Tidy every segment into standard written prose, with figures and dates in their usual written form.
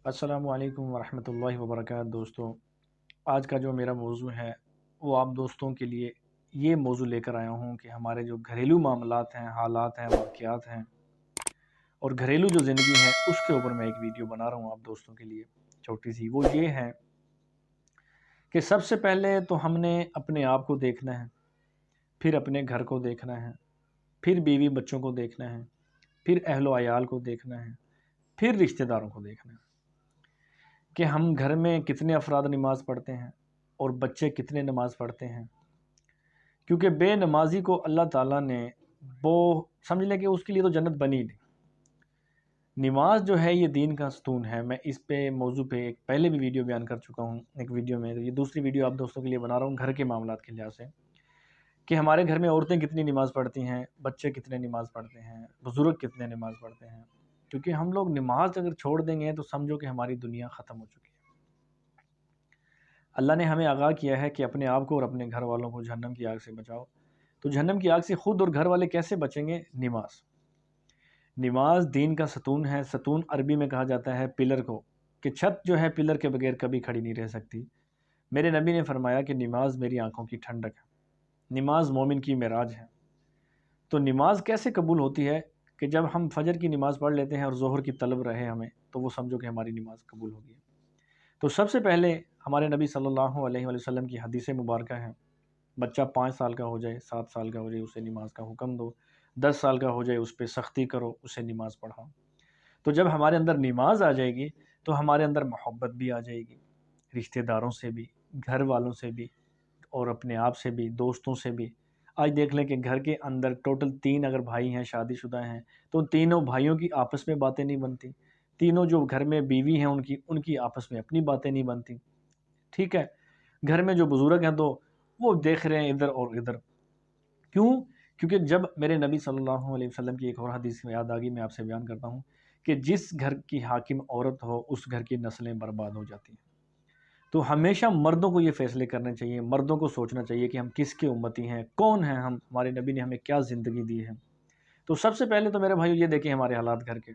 السلام علیکم ورحمۃ اللہ وبرکاتہ دوستوں، آج کا جو میرا موضوع ہے وہ آپ دوستوں کے لیے یہ موضوع لے کر آیا ہوں کہ ہمارے جو گھریلو معاملات ہیں، حالات ہیں، واقعات ہیں اور گھریلو جو زندگی ہے اس کے اوپر میں ایک ویڈیو بنا رہا ہوں آپ دوستوں کے لیے چھوٹی سی۔ وہ یہ ہے کہ سب سے پہلے تو ہم نے اپنے آپ کو دیکھنا ہے، پھر اپنے گھر کو دیکھنا ہے، پھر بیوی بچوں کو دیکھنا ہے، پھر اہل و عیال کو دیکھنا ہے، پھر رشتہ داروں کو دیکھنا ہے کہ ہم گھر میں کتنے افراد نماز پڑھتے ہیں اور بچے کتنے نماز پڑھتے ہیں، کیونکہ بے نمازی کو اللہ تعالیٰ نے وہ سمجھ لیں کہ اس کے لیے تو جنت بنی نہیں۔ نماز جو ہے یہ دین کا ستون ہے۔ میں اس پہ موضوع پہ ایک پہلے بھی ویڈیو بیان کر چکا ہوں ایک ویڈیو میں، یہ دوسری ویڈیو آپ دوستوں کے لیے بنا رہا ہوں گھر کے معاملات کے لحاظ سے، کہ ہمارے گھر میں عورتیں کتنی نماز پڑھتی ہیں، بچے کتنے نماز پڑھتے ہیں، بزرگ کتنے نماز پڑھتے ہیں، کیونکہ ہم لوگ نماز اگر چھوڑ دیں گے تو سمجھو کہ ہماری دنیا ختم ہو چکی ہے۔ اللہ نے ہمیں آگاہ کیا ہے کہ اپنے آپ کو اور اپنے گھر والوں کو جہنم کی آگ سے بچاؤ، تو جہنم کی آگ سے خود اور گھر والے کیسے بچیں گے؟ نماز دین کا ستون ہے۔ ستون عربی میں کہا جاتا ہے پلر کو، کہ چھت جو ہے پلر کے بغیر کبھی کھڑی نہیں رہ سکتی۔ میرے نبی نے فرمایا کہ نماز میری آنکھوں کی ٹھنڈک ہے، نماز مومن کی معراج ہے۔ تو نماز کیسے قبول ہوتی ہے؟ کہ جب ہم فجر کی نماز پڑھ لیتے ہیں اور ظہر کی طلب رہے ہمیں، تو وہ سمجھو کہ ہماری نماز قبول ہوگی۔ تو سب سے پہلے ہمارے نبی صلی اللہ علیہ وآلہ وسلم کی حدیث مبارکہ ہے، بچہ 5 سال کا ہو جائے، 7 سال کا ہو جائے، اسے نماز کا حکم دو، 10 سال کا ہو جائے اس پہ سختی کرو، اسے نماز پڑھاؤ۔ تو جب ہمارے اندر نماز آ جائے گی تو ہمارے اندر محبت بھی آ جائے گی، رشتہ داروں سے بھی، گھر والوں سے بھی، اور اپنے آپ سے بھی، دوستوں سے بھی۔ آج دیکھ لیں کہ گھر کے اندر ٹوٹل 3 اگر بھائی ہیں، شادی شدہ ہیں، تو ان تینوں بھائیوں کی آپس میں باتیں نہیں بنتی، تینوں جو گھر میں بیوی ہیں ان کی آپس میں اپنی باتیں نہیں بنتی، ٹھیک ہے؟ گھر میں جو بزرگ ہیں تو وہ دیکھ رہے ہیں ادھر اور ادھر، کیوں؟ کیونکہ جب میرے نبی صلی اللہ علیہ وسلم کی ایک اور حدیث میں یاد آ گئی، میں آپ سے بیان کرتا ہوں کہ جس گھر کی حاکم عورت ہو اس گھر کی نسلیں برباد ہو جاتی ہیں۔ تو ہمیشہ مردوں کو یہ فیصلے کرنے چاہیے، مردوں کو سوچنا چاہیے کہ ہم کس کے امتی ہیں، کون ہیں ہم، ہمارے نبی نے ہمیں کیا زندگی دی ہے۔ تو سب سے پہلے تو میرے بھائیو یہ دیکھیں ہمارے حالات گھر کے،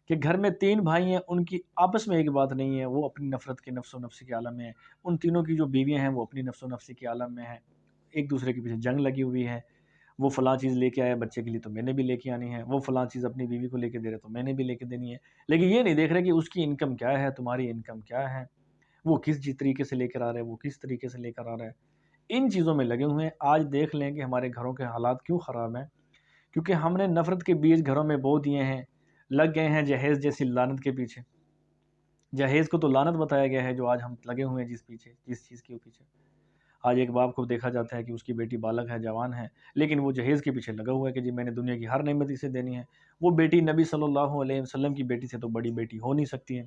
کہ گھر میں 3 بھائی ہیں، ان کی آپس میں ایک بات نہیں ہے، وہ اپنی نفرت کے نفس و نفسی کے عالم میں ہیں۔ ان تینوں کی جو بیویاں ہیں وہ اپنی نفس و نفسی کے عالم میں ہیں، ایک دوسرے کے پیچھے جنگ لگی ہوئی ہے۔ وہ فلاں چیز لے کے آیا بچے کے لیے تو میں نے بھی لے کے آنی ہے، وہ فلاں چیز اپنی بیوی کو لے کے دے رہے تو میں نے بھی لے کے دینی ہے، لیکن یہ نہیں دیکھ رہے کہ اس کی انکم کیا ہے، تمہاری انکم کیا ہے، وہ کس طریقے سے لے کر آ رہا ہے، وہ کس طریقے سے لے کر آ رہا ہے۔ ان چیزوں میں لگے ہوئے ہیں۔ آج دیکھ لیں کہ ہمارے گھروں کے حالات کیوں خراب ہیں، کیونکہ ہم نے نفرت کے بیج گھروں میں بو دیے ہیں، لگ گئے ہیں جہیز جیسی لعنت کے پیچھے۔ جہیز کو تو لعنت بتایا گیا ہے، جو آج ہم لگے ہوئے ہیں جس چیز کے پیچھے۔ آج ایک باپ کو دیکھا جاتا ہے کہ اس کی بیٹی بالغ ہے، جوان ہے، لیکن وہ جہیز کے پیچھے لگا ہوا ہے کہ جی میں نے دنیا کی ہر نعمت اسے دینی ہے۔ وہ بیٹی نبی صلی اللہ علیہ وسلم کی بیٹی سے تو بڑی بیٹی ہو نہیں سکتی ہے،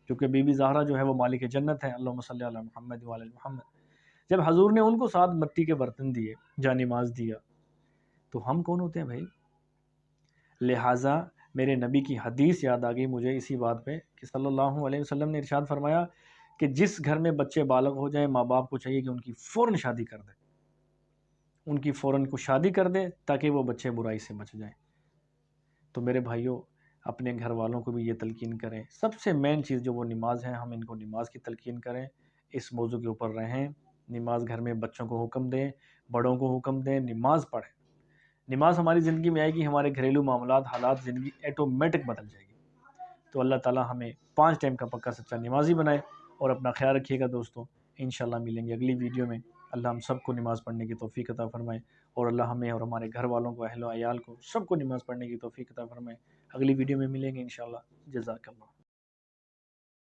کیونکہ بی بی زہرا جو ہے وہ مالک جنت ہے، اللہم صلی علی محمد وعلی محمد۔ جب حضور نے ان کو 7 مٹی کے برتن دیے، جانماز دیا، تو ہم کون ہوتے ہیں بھائی؟ لہٰذا میرے نبی کی حدیث یاد آ گئی مجھے اسی بات پہ، کہ صلی اللہ علیہ وسلم نے ارشاد فرمایا کہ جس گھر میں بچے بالغ ہو جائیں، ماں باپ کو چاہیے کہ ان کی فوراً شادی کر دے، ان کی فوراً کو شادی کر دے تاکہ وہ بچے برائی سے بچ جائیں۔ تو میرے بھائیوں، اپنے گھر والوں کو بھی یہ تلقین کریں۔ سب سے مین چیز جو وہ نماز ہے، ہم ان کو نماز کی تلقین کریں، اس موضوع کے اوپر رہیں۔ نماز گھر میں بچوں کو حکم دیں، بڑوں کو حکم دیں، نماز پڑھیں۔ نماز ہماری زندگی میں آئے گی، ہمارے گھریلو معاملات، حالات، زندگی ایٹومیٹک بدل جائے گی۔ تو اللہ تعالیٰ ہمیں 5 ٹائم کا پکا سچا نمازی بنائے، اور اپنا خیال رکھیے گا دوستوں۔ انشاءاللہ ملیں گے اگلی ویڈیو میں۔ اللہ ہم سب کو نماز پڑھنے کی توفیق عطا فرمائے، اور اللہ ہمیں اور ہمارے گھر والوں کو، اہل و عیال کو، سب کو نماز پڑھنے کی توفیق عطا فرمائے۔ اگلی ویڈیو میں ملیں گے انشاءاللہ۔ جزاک اللہ۔